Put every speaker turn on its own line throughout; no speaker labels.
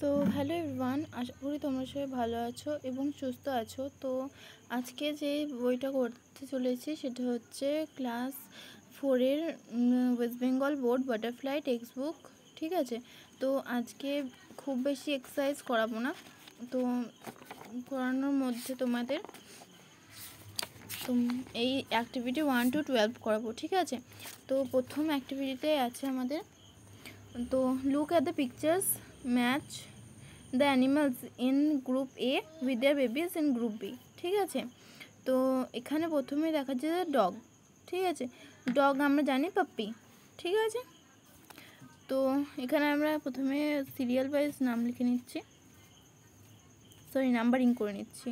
তো hello everyone, আশা করি তোমরা সবাই ভালো আছো এবং সুস্থ আছো। তো আজকে যে বইটা করতে চলেছি সেটা হচ্ছে ক্লাস 4-এর West Bengal board butterfly text book. ঠিক আছে, তো আজকে খুব বেশি এক্সারসাইজ করাবো না, তো করানোর মধ্যে তোমাদের এই অ্যাক্টিভিটি 1 to 12 করাবো। ঠিক আছে, তো প্রথম অ্যাক্টিভিটিতে আছে আমাদের, তো look at the pictures, match the animals in group A with their babies in group B. ঠিক আছে, তো এখানে প্রথমে দেখা যাচ্ছে ডগ। ঠিক আছে, ডগ আমরা জানি পাপ্পি। ঠিক আছে, তো এখানে আমরা প্রথমে সিরিয়াল ওয়াইজ নাম লিখে নিচ্ছি, নাম্বারিং করে নিচ্ছি।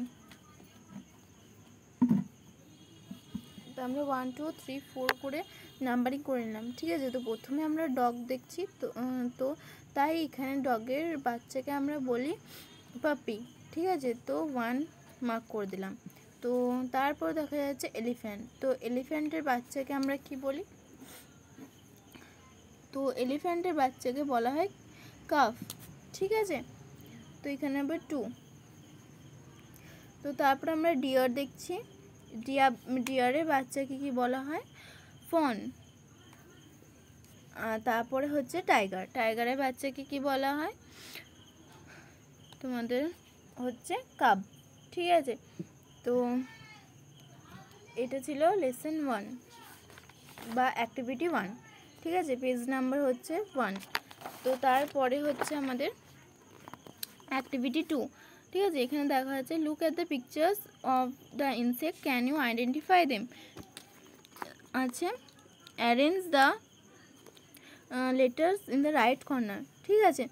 তো আমরা 1 2 3 4 করে নাম্বারিং করে নিলাম। ঠিক আছে, তো প্রথমে আমরা ডগ দেখছি, তো তাই এখানে ডগের বাচ্চাকে আমরা বলি পাপি। ঠিক আছে, তো 1 মার্ক করে দিলাম। তো তারপর দেখা যাচ্ছে এলিফ্যান্ট, তো এলিফ্যান্টের বাচ্চাকে আমরা কি বলি? তো এলিফ্যান্টের বাচ্চাকে বলা হয় কাফ। ঠিক আছে, তো এখানে আবার 2। তো তারপর আমরা ডিয়ার দেখছি, ডিয়ারের বাচ্চাকে কি বলা হয়? ফন। তারপরে হচ্ছে টাইগার, টাইগারের বাচ্চাকে কি বলা হয়? তোমাদের হচ্ছে কাব। ঠিক আছে, তো এটা ছিল লেসন 1 বা অ্যাক্টিভিটি 1। ঠিক আছে, পেজ নাম্বার হচ্ছে 1। তো তারপরে হচ্ছে আমাদের অ্যাক্টিভিটি 2। ঠিক আছে, এখানে দেখা যাচ্ছে look at the pictures of the insect, can you identify them. আছে arrange the letters in the right corner. ঠিক আছে,